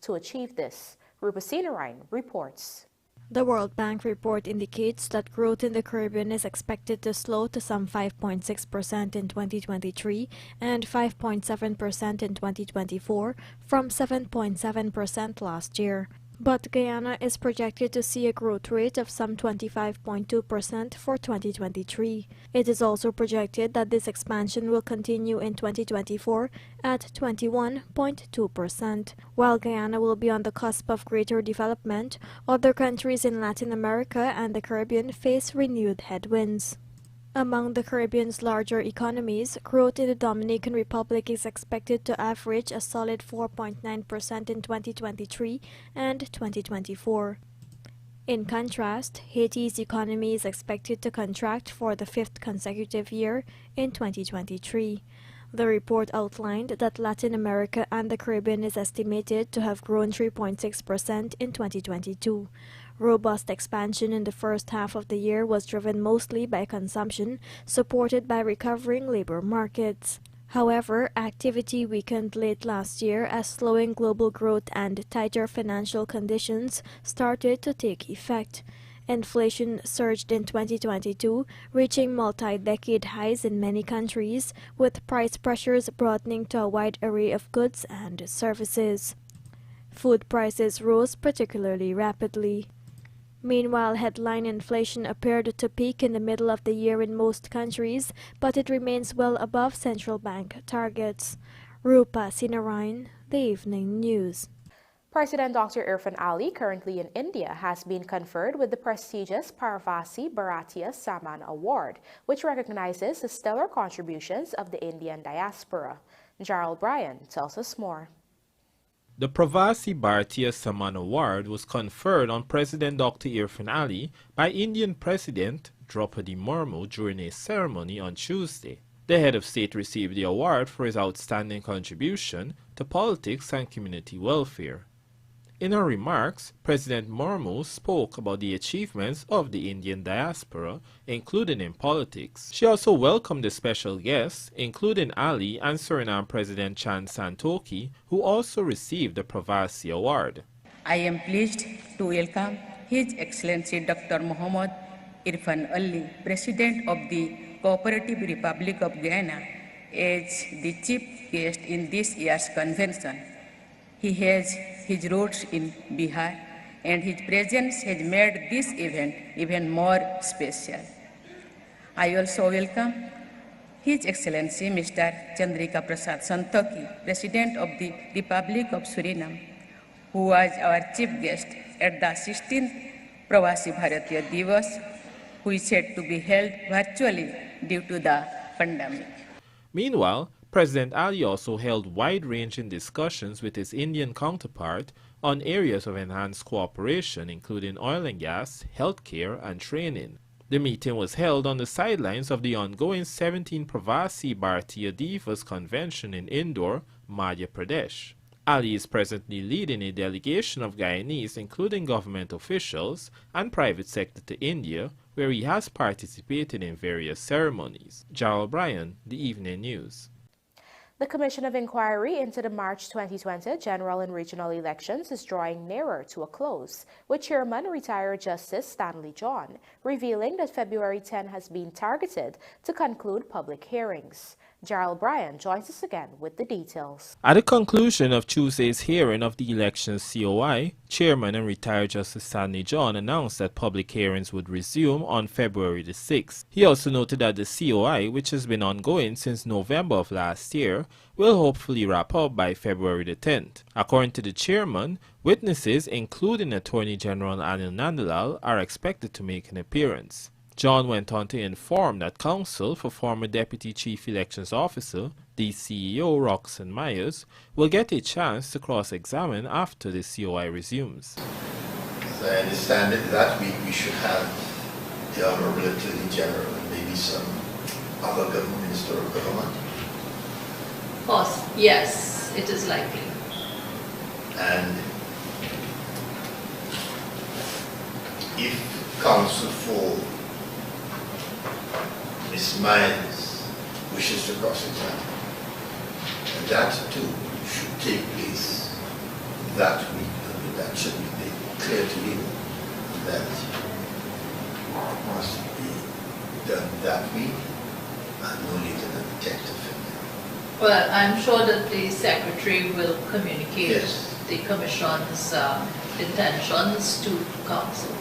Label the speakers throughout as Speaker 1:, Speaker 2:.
Speaker 1: to achieve this. Rupasina reports.
Speaker 2: The World Bank report indicates that growth in the Caribbean is expected to slow to some 5.6% in 2023 and 5.7% in 2024 from 7.7% last year. But Guyana is projected to see a growth rate of some 25.2% for 2023. It is also projected that this expansion will continue in 2024 at 21.2%. While Guyana will be on the cusp of greater development, other countries in Latin America and the Caribbean face renewed headwinds. Among the Caribbean's larger economies, growth in the Dominican Republic is expected to average a solid 4.9% in 2023 and 2024. In contrast, Haiti's economy is expected to contract for the fifth consecutive year in 2023. The report outlined that Latin America and the Caribbean is estimated to have grown 3.6% in 2022. Robust expansion in the first half of the year was driven mostly by consumption, supported by recovering labor markets. However, activity weakened late last year as slowing global growth and tighter financial conditions started to take effect. Inflation surged in 2022, reaching multi-decade highs in many countries, with price pressures broadening to a wide array of goods and services. Food prices rose particularly rapidly. Meanwhile, headline inflation appeared to peak in the middle of the year in most countries, but it remains well above central bank targets. Rupasina, the Evening News.
Speaker 1: President Dr. Irfan Ali, currently in India, has been conferred with the prestigious PRAVASI Bharatiya Samman Award, which recognizes the stellar contributions of the Indian diaspora. Gerald Bryan tells us more.
Speaker 3: The PRAVASI Bharatiya Samman Award was conferred on President Dr. Irfan Ali by Indian President Draupadi Murmu during a ceremony on Tuesday. The head of state received the award for his outstanding contribution to politics and community welfare. In her remarks, President Murmu spoke about the achievements of the Indian diaspora, including in politics. She also welcomed the special guests, including Ali and Suriname President Chan Santokhi, who also received the PRAVASI Award.
Speaker 4: I am pleased to welcome His Excellency Dr. Muhammad Irfan Ali, President of the Cooperative Republic of Guyana, as the chief guest in this year's convention. He has his roots in Bihar, and his presence has made this event even more special. I also welcome His Excellency Mr. Chandrika Prasad Santokhi, President of the Republic of Suriname, who was our chief guest at the 16th Pravasi Bharatiya Divas, who is said to be held virtually due to the pandemic.
Speaker 3: Meanwhile, President Ali also held wide-ranging discussions with his Indian counterpart on areas of enhanced cooperation, including oil and gas, healthcare, and training. The meeting was held on the sidelines of the ongoing 17th Pravasi Bharatiya Divas Convention in Indore, Madhya Pradesh. Ali is presently leading a delegation of Guyanese, including government officials and private sector, to India, where he has participated in various ceremonies. Gerald Bryan, The Evening News.
Speaker 1: The Commission of Inquiry into the March 2020 general and regional elections is drawing nearer to a close, with Chairman retired Justice Stanley John revealing that February 10 has been targeted to conclude public hearings. Gerald Bryan joins us again with the details.
Speaker 3: At the conclusion of Tuesday's hearing of the elections COI, Chairman and retired Justice Stanley John announced that public hearings would resume on February the 6th. He also noted that the COI, which has been ongoing since November of last year, will hopefully wrap up by February the 10th. According to the chairman, witnesses, including Attorney General Anil Nandalal, are expected to make an appearance. John went on to inform that counsel for former Deputy Chief Elections Officer, DCEO Roxanne Myers, will get a chance to cross-examine after the COI resumes.
Speaker 5: As I understand it, that week we should have the Honorable Attorney General and maybe some other government minister of government.
Speaker 6: Of course, yes, it is likely.
Speaker 5: And if counsel for Ms. Myers wishes to cross-examine, and that too should take place that week. That should be made clear to you that must be done that week and no later than the 10th of February.
Speaker 6: Well, I'm sure that the Secretary will communicate
Speaker 5: Yes.
Speaker 6: the Commission's intentions to Council.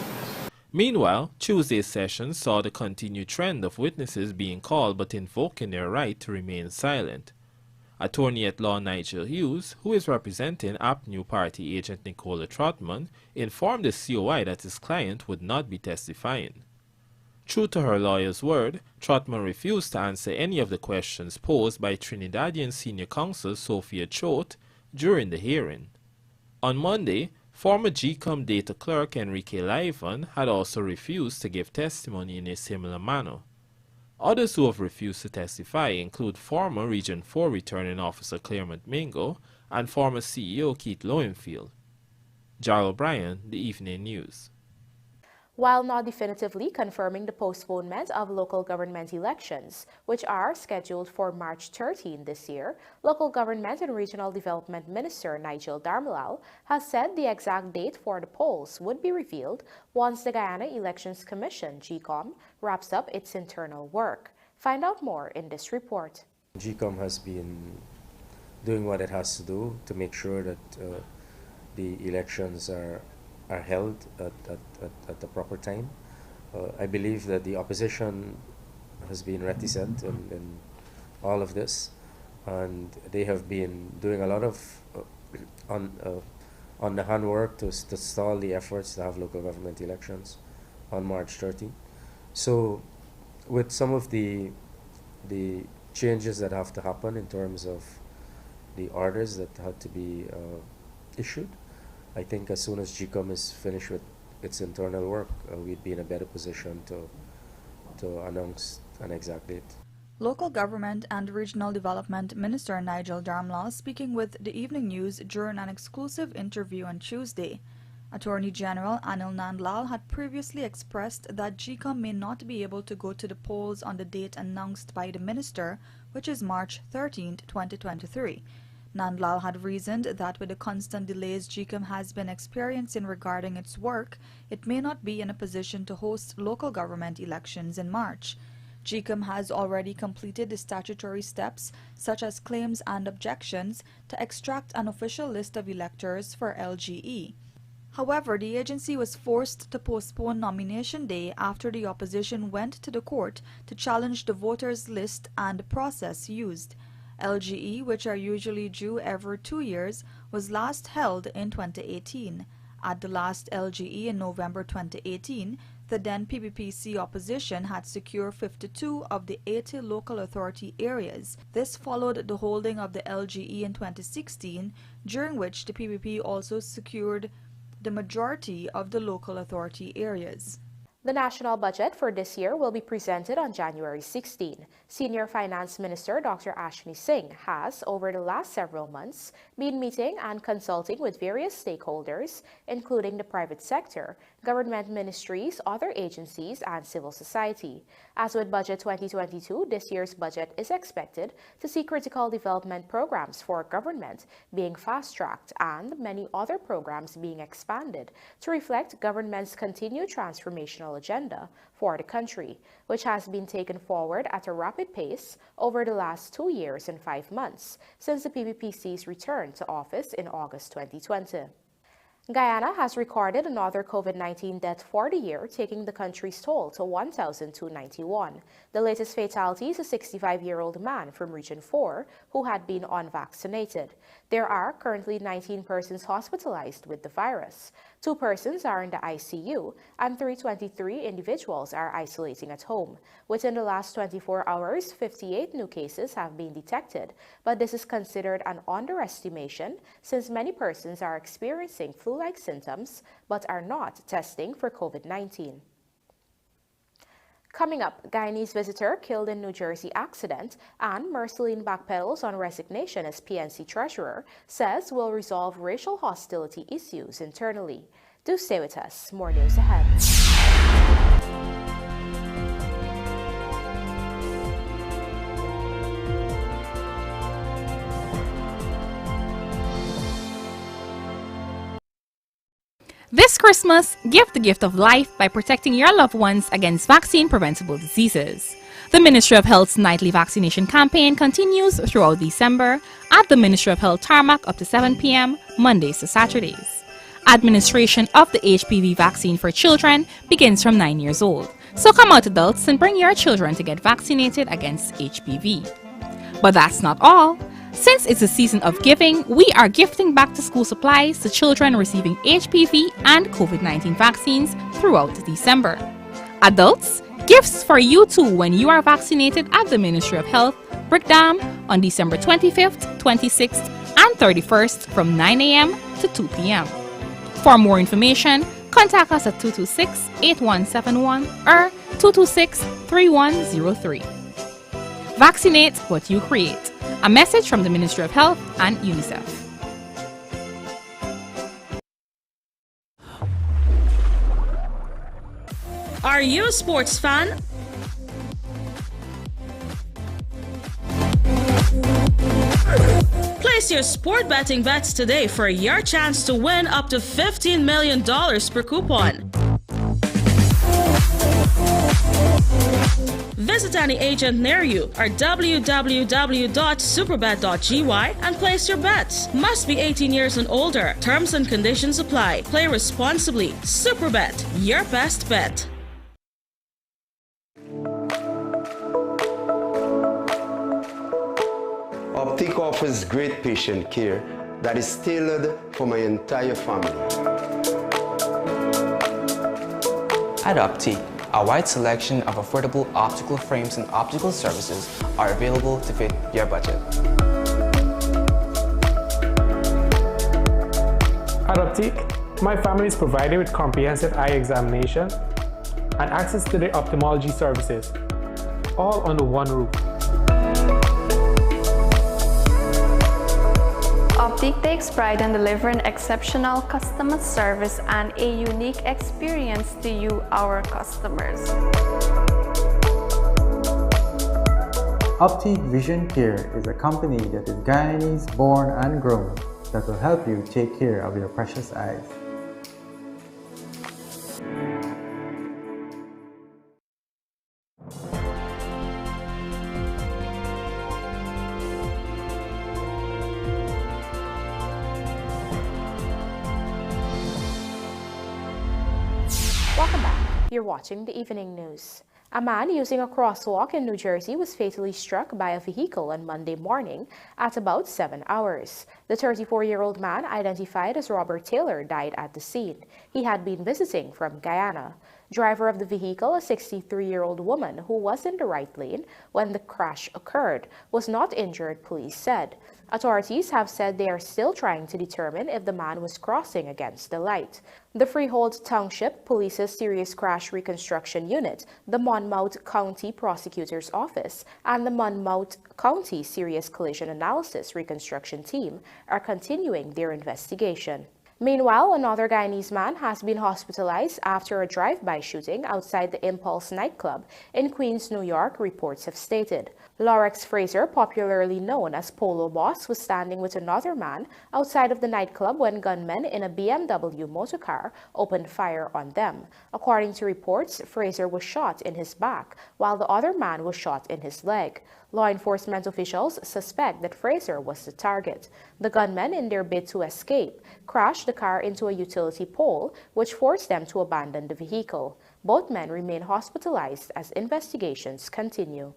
Speaker 3: Meanwhile, Tuesday's session saw the continued trend of witnesses being called but invoking their right to remain silent. Attorney at law Nigel Hughes, who is representing APNU party agent Nicola Trotman, informed the COI that his client would not be testifying. True to her lawyer's word, Trotman refused to answer any of the questions posed by Trinidadian senior counsel Sophia Choate during the hearing. On Monday, former GECOM data clerk Enrique Laivon had also refused to give testimony in a similar manner. Others who have refused to testify include former Region 4 returning officer Claremont Mingo and former CEO Keith Lowenfield. Jarrell Bryan, The Evening News.
Speaker 1: While not definitively confirming the postponement of local government elections, which are scheduled for March 13 this year, Local Government and Regional Development Minister Nigel DHARAMLALL has said the exact date for the polls would be revealed once the Guyana Elections Commission, GECOM, wraps up its internal work. Find out more in this report.
Speaker 7: GECOM has been doing what it has to do to make sure that the elections are held at the proper time. I believe that the opposition has been reticent in all of this, and they have been doing a lot of on the handwork to stall the efforts to have local government elections on March 30. So with some of the changes that have to happen in terms of the orders that had to be issued, I think as soon as GECOM is finished with its internal work, we'd be in a better position to announce an exact date.
Speaker 8: Local Government and Regional Development Minister Nigel DHARAMLALL speaking with The Evening News during an exclusive interview on Tuesday. Attorney General Anil Nandlal had previously expressed that GECOM may not be able to go to the polls on the date announced by the minister, which is March 13, 2023. Nandlal had reasoned that with the constant delays GECOM has been experiencing regarding its work, it may not be in a position to host local government elections in March. GECOM has already completed the statutory steps, such as claims and objections, to extract an official list of electors for LGE. However, the agency was forced to postpone nomination day after the opposition went to the court to challenge the voters' list and process used. LGE, which are usually due every 2 years, was last held in 2018. At the last LGE in November 2018, the then PPPC opposition had secured 52 of the 80 local authority areas. This followed the holding of the LGE in 2016, during which the PPP also secured the majority of the local authority areas.
Speaker 1: The national budget for this year will be presented on January 16. Senior Finance Minister Dr. Ashni Singh has, over the last several months, been meeting and consulting with various stakeholders, including the private sector, government ministries, other agencies, and civil society. As with Budget 2022, this year's budget is expected to see critical development programs for government being fast-tracked and many other programs being expanded to reflect government's continued transformational agenda for the country, which has been taken forward at a rapid pace over the last 2 years and 5 months since the PPPC's return to office in August 2020. Guyana has recorded another COVID-19 death for the year, taking the country's toll to 1,291. The latest fatality is a 65-year-old man from Region 4 who had been unvaccinated. There are currently 19 persons hospitalized with the virus. 2 persons are in the ICU, and 323 individuals are isolating at home. Within the last 24 hours, 58 new cases have been detected, but this is considered an underestimation since many persons are experiencing flu-like symptoms but are not testing for COVID-19. Coming up, Guyanese visitor killed in New Jersey accident, and Marceline backpedals on resignation as PNC treasurer, says will resolve racial hostility issues internally. Do stay with us. More news ahead.
Speaker 9: This Christmas, give the gift of life by protecting your loved ones against vaccine-preventable diseases. The Ministry of Health's nightly vaccination campaign continues throughout December at the Ministry of Health tarmac up to 7 p.m. Mondays to Saturdays. Administration of the HPV vaccine for children begins from 9 years old. So come out, adults, and bring your children to get vaccinated against HPV. But that's not all. Since it's a season of giving, we are gifting back to school supplies to children receiving HPV and COVID-19 vaccines throughout December. Adults, gifts for you too when you are vaccinated at the Ministry of Health, Brickdam, on December 25th, 26th, and 31st from 9 a.m. to 2 p.m. For more information, contact us at 226-8171 or 226-3103. Vaccinate what you create. A message from the Ministry of Health and UNICEF.
Speaker 10: Are you a sports fan? Place your sport betting bets today for your chance to win up to $15 million per coupon. Visit any agent near you or www.superbet.gy and place your bets. Must be 18 years and older. Terms and conditions apply. Play responsibly. Superbet, your best bet.
Speaker 11: Optic offers great patient care that is tailored for my entire family.
Speaker 12: At Optic, a wide selection of affordable optical frames and optical services are available to fit your budget.
Speaker 13: At Optic, my family is provided with comprehensive eye examination and access to the ophthalmology services, all under one roof.
Speaker 14: Optic takes pride in delivering exceptional customer service and a unique experience to you, our customers.
Speaker 15: Optic Vision Care is a company that is Guyanese born and grown that will help you take care of your precious eyes.
Speaker 1: Welcome back. You're watching the evening news. A man using a crosswalk in New Jersey was fatally struck by a vehicle on Monday morning at about 7 hours. The 34-year-old man, identified as Robert Taylor, died at the scene. He had been visiting from Guyana. Driver of the vehicle, a 63-year-old woman who was in the right lane when the crash occurred, was not injured, police said. Authorities have said they are still trying to determine if the man was crossing against the light. The Freehold Township Police's Serious Crash Reconstruction Unit, the Monmouth County Prosecutor's Office, and the Monmouth County Serious Collision Analysis Reconstruction Team are continuing their investigation. Meanwhile, another Guyanese man has been hospitalized after a drive-by shooting outside the Impulse nightclub in Queens, New York, reports have stated. Lorex Fraser, popularly known as Polo Boss, was standing with another man outside of the nightclub when gunmen in a BMW motorcar opened fire on them. According to reports, Fraser was shot in his back, while the other man was shot in his leg. Law enforcement officials suspect that Fraser was the target. The gunmen, in their bid to escape, crashed the car into a utility pole, which forced them to abandon the vehicle. Both men remain hospitalized as investigations continue.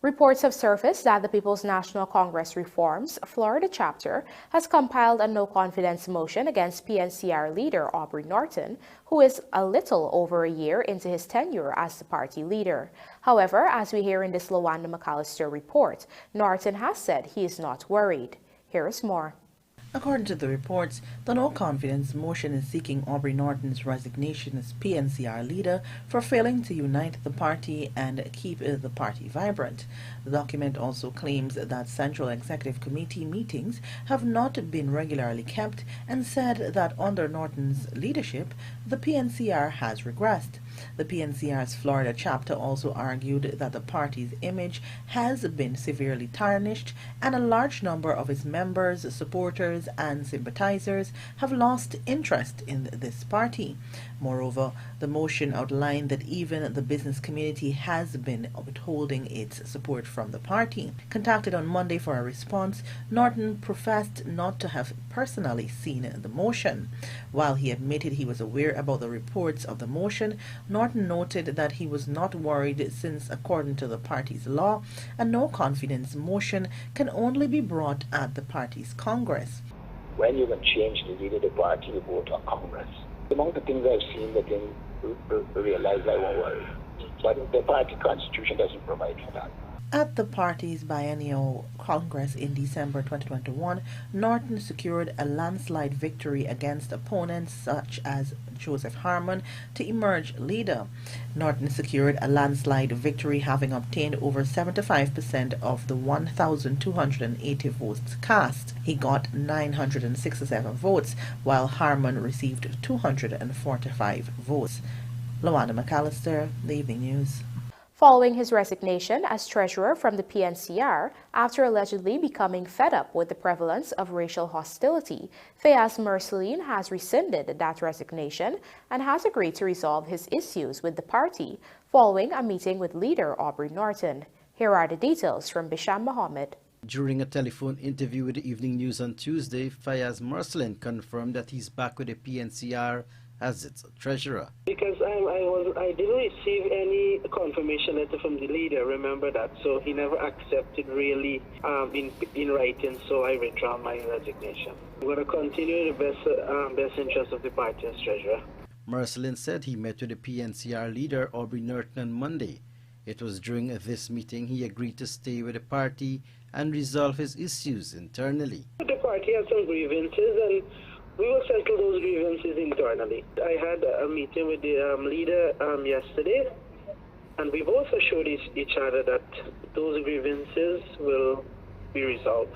Speaker 1: Reports have surfaced that the People's National Congress Reform's Florida chapter has compiled a no-confidence motion against PNCR leader Aubrey Norton, who is a little over a year into his tenure as the party leader. However, as we hear in this LaWanda McAllister report, Norton has said he is not worried. Here is more.
Speaker 16: According to the reports, the no-confidence motion is seeking Aubrey Norton's resignation as PNCR leader for failing to unite the party and keep the party vibrant. The document also claims that Central Executive Committee meetings have not been regularly kept and said that under Norton's leadership, the PNCR has regressed. The PNCR's Florida chapter also argued that the party's image has been severely tarnished and a large number of its members, supporters, and sympathizers have lost interest in this party. Moreover, the motion outlined that even the business community has been withholding its support from the party. Contacted on Monday for a response, Norton professed not to have personally seen the motion. While he admitted he was aware about the reports of the motion, Norton noted that he was not worried since, according to the party's law, a no-confidence motion can only be brought at the party's Congress.
Speaker 17: When you can change the leader of the party, you go to a Congress. Among the things I've seen that didn't realize I won't worry. But the party constitution doesn't provide for that.
Speaker 16: At the party's biennial Congress in December 2021, Norton secured a landslide victory against opponents such as Joseph Harmon to emerge leader. Norton secured a landslide victory, having obtained over 75% of the 1,280 votes cast. He got 967 votes, while Harmon received 245 votes. Luana McAllister, The Evening News.
Speaker 1: Following his resignation as treasurer from the PNCR after allegedly becoming fed up with the prevalence of racial hostility, Fayaz Mursaleen has rescinded that resignation and has agreed to resolve his issues with the party following a meeting with leader Aubrey Norton. Here are the details from Bisham Mohammed.
Speaker 18: During a telephone interview with the Evening News on Tuesday, Fayaz Mursaleen confirmed that he's back with the PNCR as its treasurer.
Speaker 19: Because I didn't receive any confirmation letter from the leader, remember that, so he never accepted really in writing, so I withdraw my resignation. I'm going to continue the best interest of the party as treasurer.
Speaker 18: Mursaleen said he met with the PNCR leader Aubrey Norton on Monday. It was during this meeting he agreed to stay with the party and resolve his issues internally.
Speaker 19: The party has some grievances and we will settle those grievances internally. I had a meeting with the leader yesterday, and we both assured each other that those grievances will be resolved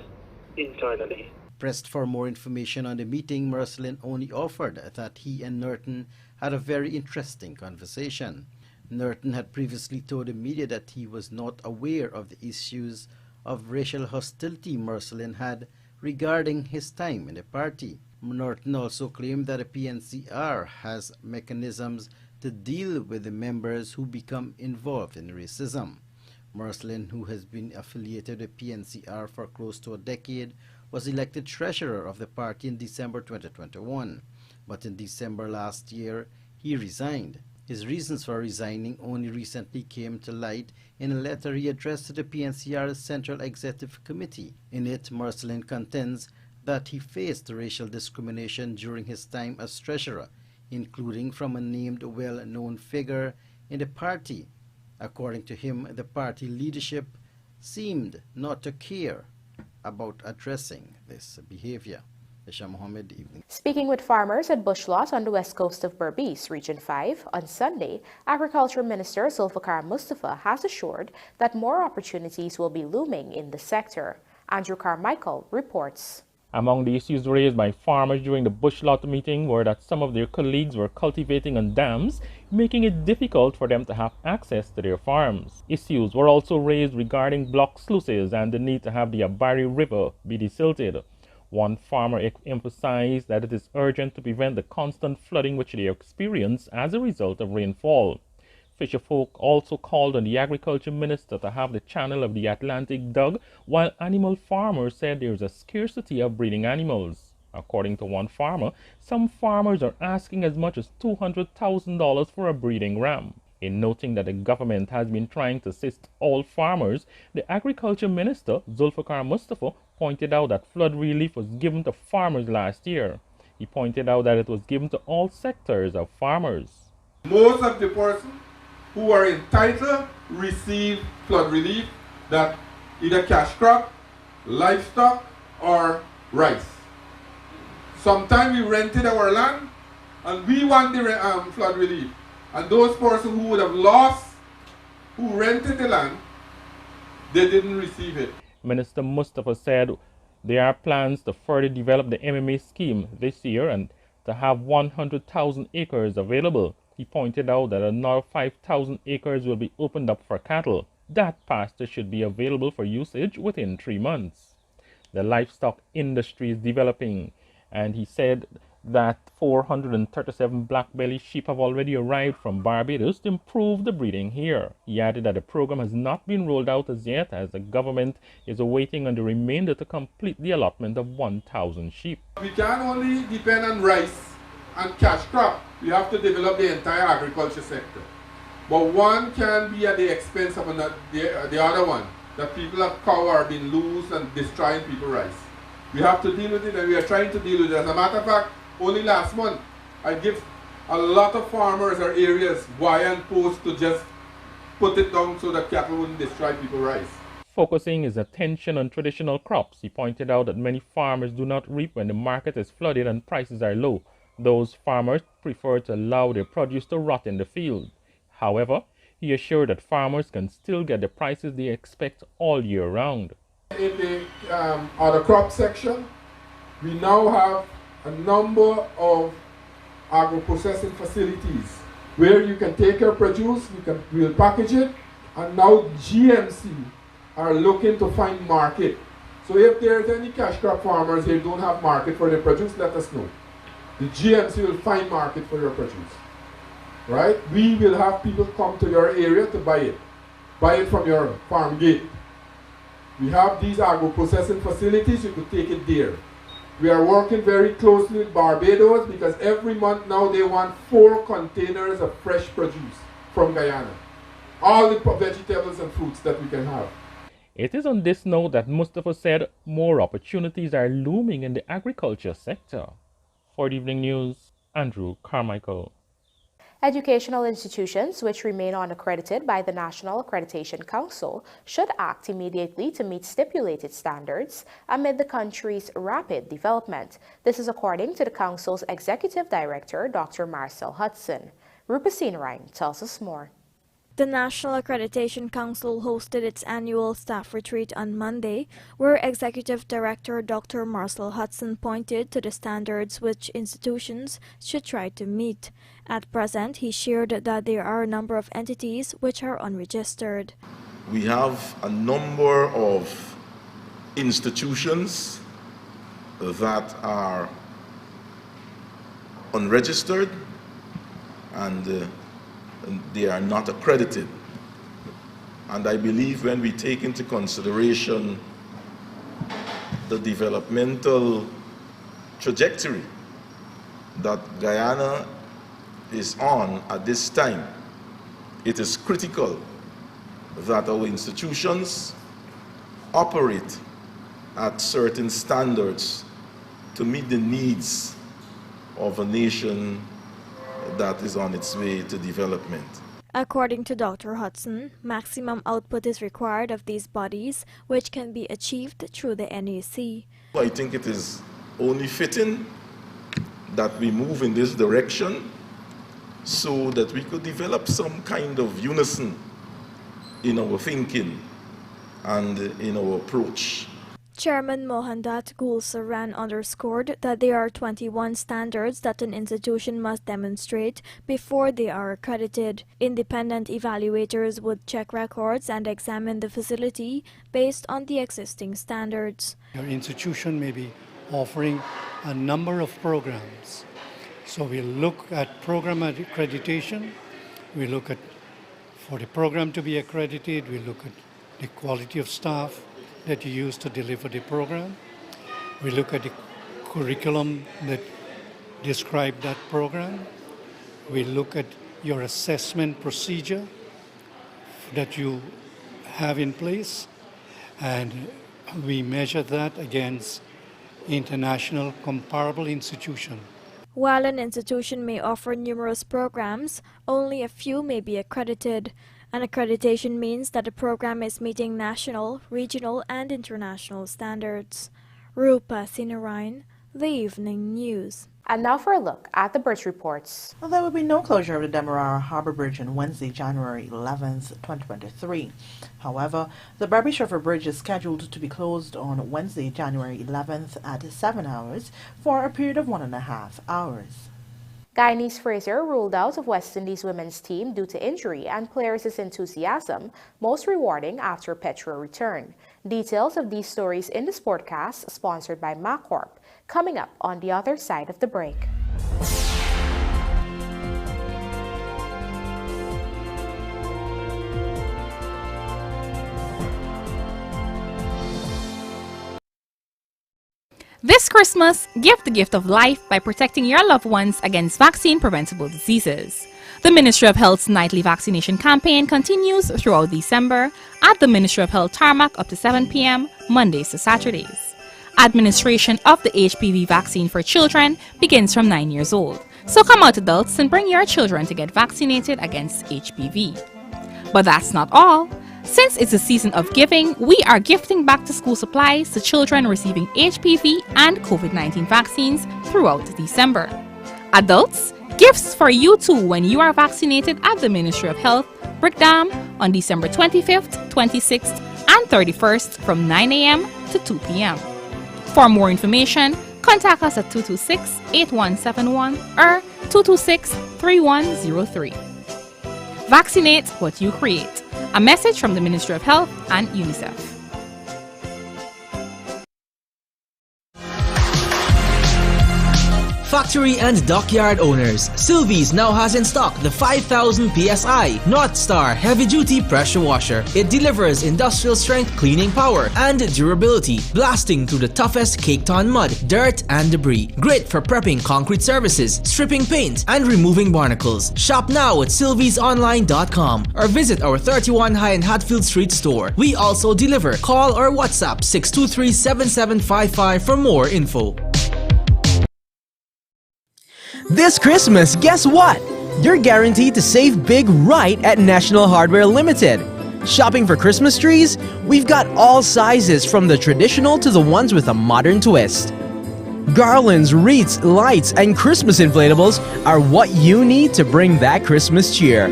Speaker 19: internally.
Speaker 18: Pressed for more information on the meeting, Mursaleen only offered that he and Norton had a very interesting conversation. Norton had previously told the media that he was not aware of the issues of racial hostility Mursaleen had regarding his time in the party. Norton also claimed that the PNCR has mechanisms to deal with the members who become involved in racism. Mursaleen, who has been affiliated with PNCR for close to a decade, was elected treasurer of the party in December 2021. But in December last year, he resigned. His reasons for resigning only recently came to light in a letter he addressed to the PNCR's Central Executive Committee. In it, Mursaleen contends that he faced racial discrimination during his time as treasurer, including from a named well-known figure in the party. According to him, the party leadership seemed not to care about addressing this behavior. Bisham Mohammed, Evening.
Speaker 1: Speaking with farmers at Bushlot on the west coast of Berbice, Region 5, on Sunday, Agriculture Minister Zulfikar Mustafa has assured that more opportunities will be looming in the sector. Andrew Carmichael reports.
Speaker 20: Among the issues raised by farmers during the Bushlot meeting were that some of their colleagues were cultivating on dams, making it difficult for them to have access to their farms. Issues were also raised regarding block sluices and the need to have the Abari River be desilted. One farmer emphasized that it is urgent to prevent the constant flooding which they experience as a result of rainfall. Fisherfolk also called on the Agriculture Minister to have the channel of the Atlantic dug, while animal farmers said there is a scarcity of breeding animals. According to one farmer, some farmers are asking as much as $200,000 for a breeding ram. In noting that the government has been trying to assist all farmers, the Agriculture Minister, Zulfikar Mustafa, pointed out that flood relief was given to farmers last year. He pointed out that it was given to all sectors of farmers.
Speaker 21: Most of the persons who are entitled receive flood relief, that either cash crop, livestock, or rice. Sometimes we rented our land and we want the flood relief. And those persons who would have lost, who rented the land, they didn't receive it.
Speaker 20: Minister Mustafa said there are plans to further develop the MMA scheme this year and to have 100,000 acres available. He pointed out that another 5,000 acres will be opened up for cattle. That pasture should be available for usage within 3 months. The livestock industry is developing, and he said that 437 black-belly sheep have already arrived from Barbados to improve the breeding here. He added that the program has not been rolled out as yet, as the government is awaiting on the remainder to complete the allotment of 1,000 sheep.
Speaker 21: We can't only depend on rice and cash crop. We have to develop the entire agriculture sector. But one can be at the expense of the other one. That people have cow are being loose and destroying people's rice. We have to deal with it, and we are trying to deal with it. As a matter of fact, only last month, I give a lot of farmers or areas wire and post to just put it down so that cattle wouldn't destroy people's rice.
Speaker 20: Focusing his attention on traditional crops, he pointed out that many farmers do not reap when the market is flooded and prices are low. Those farmers prefer to allow their produce to rot in the field. However, he assured that farmers can still get the prices they expect all year round.
Speaker 21: In the other crop section, we now have a number of agro-processing facilities where you can take your produce, we'll package it, and now GMC are looking to find market. So if there's any cash crop farmers here who don't have market for their produce, let us know. The GMC will find market for your produce. Right? We will have people come to your area to buy it from your farm gate. We have these agro-processing facilities, you could take it there. We are working very closely with Barbados because every month now they want 4 containers of fresh produce from Guyana. All the vegetables and fruits that we can have.
Speaker 20: It is on this note that Mustafa said more opportunities are looming in the agriculture sector. For the Evening News, Andrew Carmichael.
Speaker 1: Educational institutions which remain unaccredited by the National Accreditation Council should act immediately to meet stipulated standards amid the country's rapid development. This is according to the Council's Executive Director, Dr. Marcel Hudson. Rupasine Ryan tells us more.
Speaker 2: The National Accreditation Council hosted its annual staff retreat on Monday, where Executive Director Dr. Marcel Hudson pointed to the standards which institutions should try to meet. At present, he shared that there are a number of entities which are unregistered.
Speaker 22: We have a number of institutions that are unregistered and they are not accredited. And I believe when we take into consideration the developmental trajectory that Guyana is on at this time, it is critical that our institutions operate at certain standards to meet the needs of a nation that is on its way to development.
Speaker 2: According to Dr. Hudson, maximum output is required of these bodies, which can be achieved through the NAC.
Speaker 22: I think it is only fitting that we move in this direction so that we could develop some kind of unison in our thinking and in our approach.
Speaker 2: Chairman Mohandat Gulsaran underscored that there are 21 standards that an institution must demonstrate before they are accredited. Independent evaluators would check records and examine the facility based on the existing standards.
Speaker 23: Your institution may be offering a number of programs. So we look at program accreditation, we look at, for the program to be accredited, we look at the quality of staff that you use to deliver the program. We look at the curriculum that describe that program. We look at your assessment procedure that you have in place, and we measure that against international comparable institutions.
Speaker 2: While an institution may offer numerous programs, only a few may be accredited. An accreditation means that a program is meeting national, regional, and international standards. Rupa Sinarayan, The Evening News.
Speaker 1: And now for a look at the bridge reports.
Speaker 16: Well, there will be no closure of the Demerara Harbour Bridge on Wednesday, January 11th, 2023. However, the Berbice River Bridge is scheduled to be closed on Wednesday, January 11th at 7 hours for a period of 1.5 hours.
Speaker 1: Guyanese Fraser ruled out of West Indies women's team due to injury and players' enthusiasm, most rewarding after Petro return. Details of these stories in the Sportcast, sponsored by MacCorp, coming up on the other side of the break.
Speaker 9: This Christmas, give the gift of life by protecting your loved ones against vaccine-preventable diseases. The Ministry of Health's nightly vaccination campaign continues throughout December at the Ministry of Health tarmac up to 7 p.m., Mondays to Saturdays. Administration of the HPV vaccine for children begins from 9 years old. So come out, adults, and bring your children to get vaccinated against HPV. But that's not all. Since it's a season of giving, we are gifting back to school supplies to children receiving HPV and COVID-19 vaccines throughout December. Adults, gifts for you too when you are vaccinated at the Ministry of Health, Brickdam, on December 25th, 26th, and 31st from 9 a.m. to 2 p.m. For more information, contact us at 226-8171 or 226-3103. Vaccinate what you create. A message from the Ministry of Health and UNICEF.
Speaker 4: Factory and dockyard owners, Sylvie's now has in stock the 5000 PSI North Star Heavy Duty Pressure Washer. It delivers industrial strength cleaning power and durability, blasting through the toughest caked-on mud, dirt and debris. Great for prepping concrete surfaces, stripping paint and removing barnacles. Shop now at sylviesonline.com or visit our 31 High and Hatfield Street store. We also deliver. Call or WhatsApp 623-7755 for more info.
Speaker 5: This Christmas, guess what? You're guaranteed to save big right at National Hardware Limited. Shopping for Christmas trees? We've got all sizes from the traditional to the ones with a modern twist. Garlands, wreaths, lights, and Christmas inflatables are what you need to bring that Christmas cheer.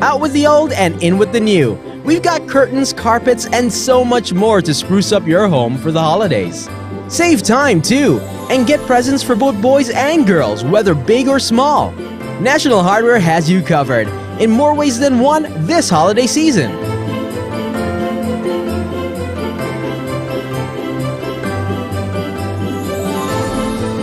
Speaker 5: Out with the old and in with the new. We've got curtains, carpets, and so much more to spruce up your home for the holidays. Save time too, and get presents for both boys and girls, whether big or small. National Hardware has you covered, in more ways than one this holiday season.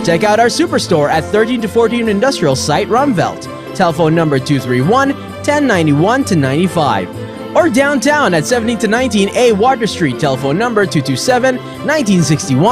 Speaker 5: Check out our superstore at 13 to 14 Industrial Site, Rumvelt. Telephone number 231-1091-95. Or downtown at 17 to 19A Water Street. Telephone number 227-1961.